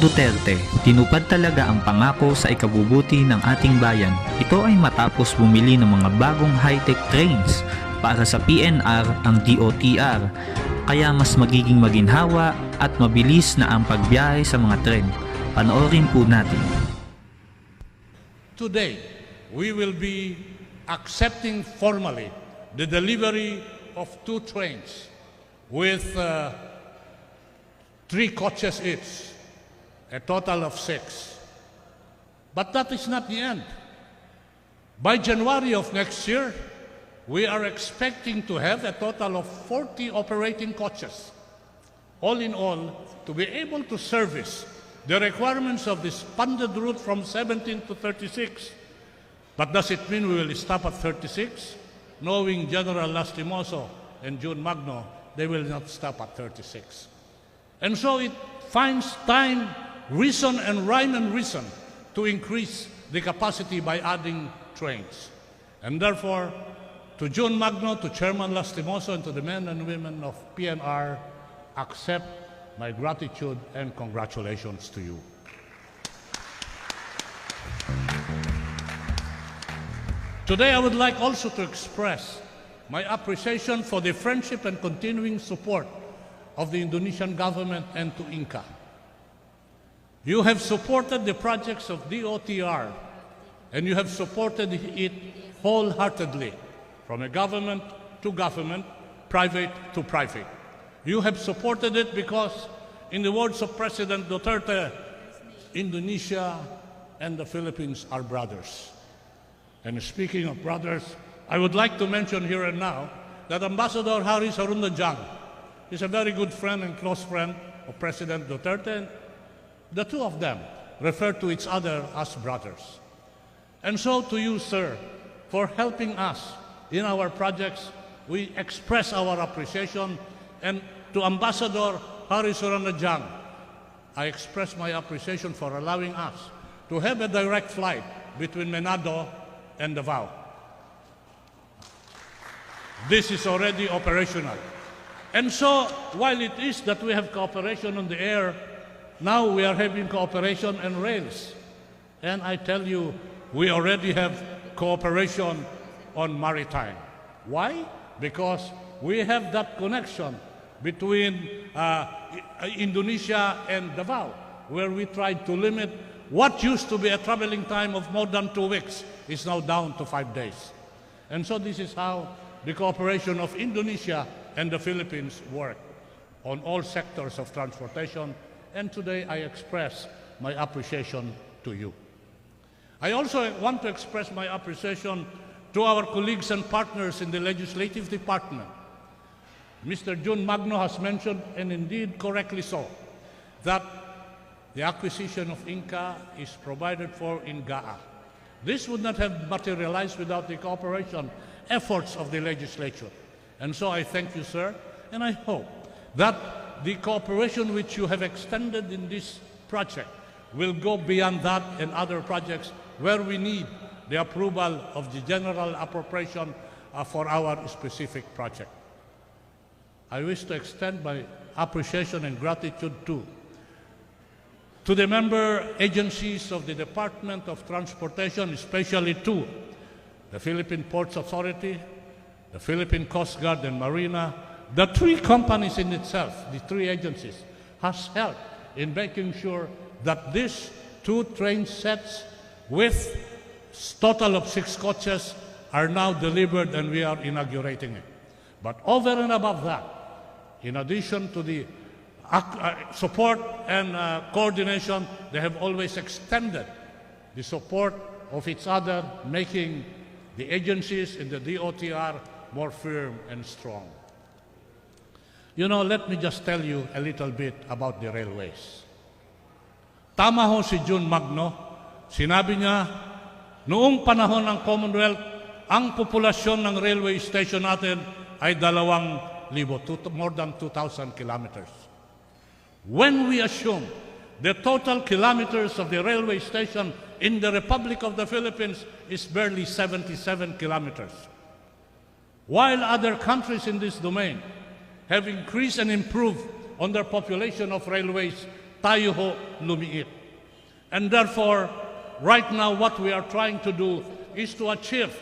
Duterte, tinupad talaga ang pangako sa ikabubuti ng ating bayan. Ito ay matapos bumili ng mga bagong high-tech trains para sa PNR ang DOTR, kaya mas magiging maginhawa at mabilis na ang pagbiyahe sa mga tren. Panoorin po natin. Today, we will be accepting formally the delivery of 2 trains with 3 coaches each, a total of 6. But that is not the end. By January of next year, we are expecting to have a total of 40 operating coaches, all in all, to be able to service the requirements of this expanded route from 17 to 36. But does it mean we will stop at 36? Knowing General Lastimoso and June Magno, they will not stop at 36. And so it finds time, reason, and rhyme and reason to increase the capacity by adding trains. And therefore, to June Magno, to Chairman Lastimoso, and to the men and women of PNR, accept my gratitude and congratulations to you. Today, I would like also to express my appreciation for the friendship and continuing support of the Indonesian government and to Inca. You have supported the projects of DOTR, and you have supported it wholeheartedly, from a government to government, private to private. You have supported it because, in the words of President Duterte, Indonesia and the Philippines are brothers. And speaking of brothers, I would like to mention here and now that Ambassador Harry Sarundajang is a very good friend and close friend of President Duterte. The two of them refer to each other as brothers. And so to you, sir, for helping us in our projects, we express our appreciation. And to Ambassador Harry Sarundajang, I express my appreciation for allowing us to have a direct flight between Manado and Davao. This is already operational. And so, while it is that we have cooperation on the air, now we are having cooperation on rails. And I tell you, we already have cooperation on maritime. Why? Because we have that connection between Indonesia and Davao, where we tried to limit what used to be a traveling time of more than 2 weeks is now down to 5 days. And so this is how the cooperation of Indonesia and the Philippines work on all sectors of transportation. And today I express my appreciation to you. I also want to express my appreciation to our colleagues and partners in the Legislative Department. Mr. June Magno has mentioned, and indeed correctly so, that the acquisition of Inca is provided for in GAA. This would not have materialized without the cooperation efforts of the legislature. And so I thank you, sir, and I hope that the cooperation which you have extended in this project will go beyond that and other projects where we need the approval of the general appropriation for our specific project. I wish to extend my appreciation and gratitude to the member agencies of the Department of Transportation, especially to the Philippine Ports Authority, the Philippine Coast Guard and Marina. The 3 companies in itself, the 3 agencies, has helped in making sure that these 2 train sets with total of 6 coaches are now delivered and we are inaugurating it. But over and above that, in addition to the support and coordination, they have always extended the support of each other, making the agencies in the DOTR more firm and strong. You know, let me just tell you a little bit about the railways. Tama ho si June Magno, sinabi niya, noong panahon ng Commonwealth, ang populasyon ng railway station natin ay 2,000, more than 2,000 kilometers. When we assume the total kilometers of the railway station in the Republic of the Philippines is barely 77 kilometers, while other countries in this domain have increased and improved on their population of railways tayo ho lumiit. And therefore, right now what we are trying to do is to achieve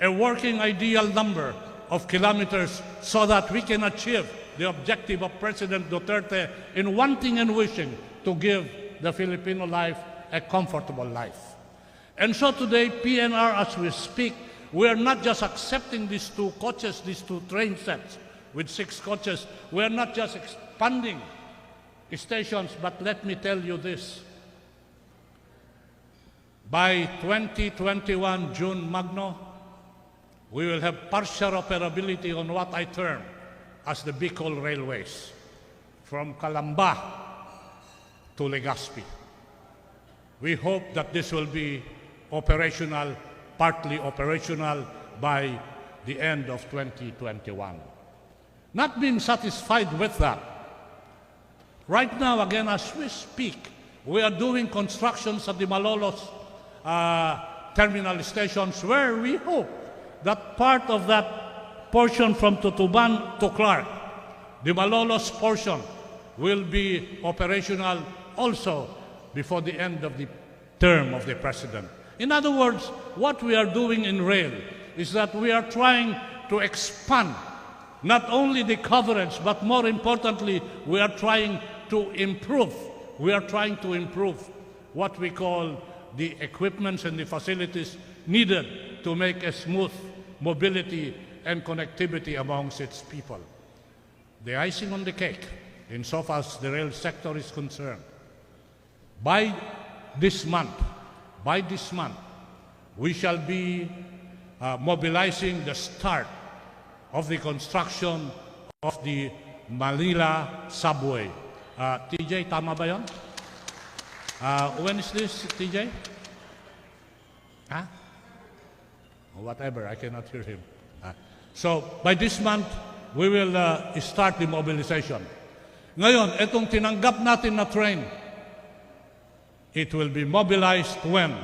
a working ideal number of kilometers so that we can achieve the objective of President Duterte in wanting and wishing to give the Filipino life a comfortable life. And so today, PNR, as we speak, we are not just accepting these two coaches, these two train sets with 6 coaches. We are not just expanding stations, but let me tell you this. By 2021 June Magno, we will have partial operability on what I term as the Bicol Railways, from Calamba to Legazpi. We hope that this will be operational, partly operational, by the end of 2021. Not being satisfied with that, right now, again, as we speak, we are doing constructions at the Malolos terminal stations where we hope that part of that portion from Tutuban to Clark, the Malolos portion, will be operational also before the end of the term of the President. In other words, what we are doing in rail is that we are trying to expand not only the coverage, but more importantly, we are trying to improve. We are trying to improve what we call the equipments and the facilities needed to make a smooth mobility and connectivity amongst its people. The icing on the cake, insofar as the rail sector is concerned, by this month, we shall be mobilizing the start of the construction of the Manila subway. TJ, tama ba yun? When is this, TJ? Huh? Whatever, I cannot hear him. So, by this month, we will start the mobilization. Ngayon, itong tinanggap natin na train, it will be mobilized when?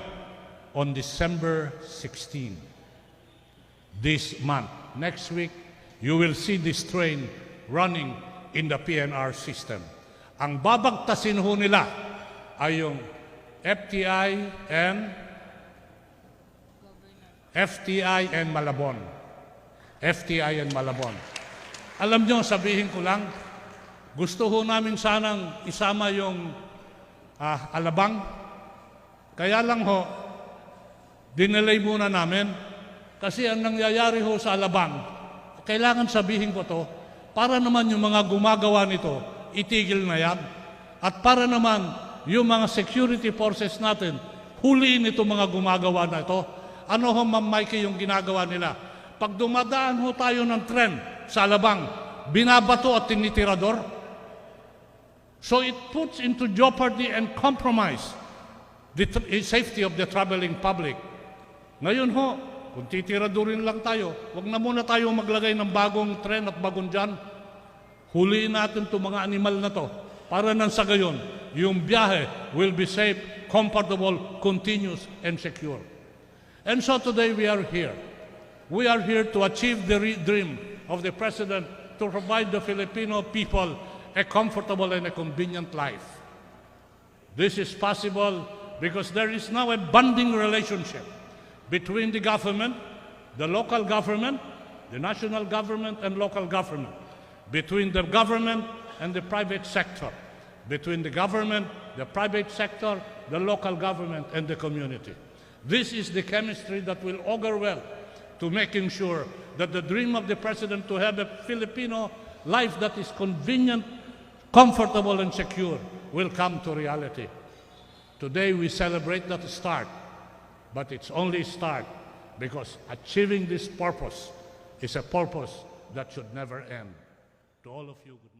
On December 16. This month. Next week, you will see this train running in the PNR system. Ang babagtasin ho nila ay yung FTI and Malabon. FTI and Malabon. Alam nyo, sabihin ko lang, gusto ho namin sanang isama yung Alabang. Kaya lang ho, dinelay muna namin kasi ang nangyayari ho sa Alabang, kailangan sabihin ko to, para naman yung mga gumagawa nito, itigil na yan. At para naman yung mga security forces natin, huliin itong mga gumagawa na ito. Ano ho, Ma'am Mikey, yung ginagawa nila? Pag dumadaan ho tayo ng tren sa Alabang, binabato at tinitirador. So it puts into jeopardy and compromise the safety of the traveling public. Ngayon ho, kung titiradurin lang tayo, huwag na muna tayo maglagay ng bagong tren at bagong dyan. Huliin natin itong mga animal na to para nang sa gayon, yung biyahe will be safe, comfortable, continuous, and secure. And so today we are here. We are here to achieve the dream of the President to provide the Filipino people a comfortable and a convenient life. This is possible because there is now a bonding relationship between the government, the local government, the national government, and local government, between the government and the private sector, between the government, the private sector, the local government, and the community. This is the chemistry that will augur well to making sure that the dream of the President to have a Filipino life that is convenient, comfortable, and secure will come to reality. Today we celebrate that start, but it's only a start because achieving this purpose is a purpose that should never end. To all of you, good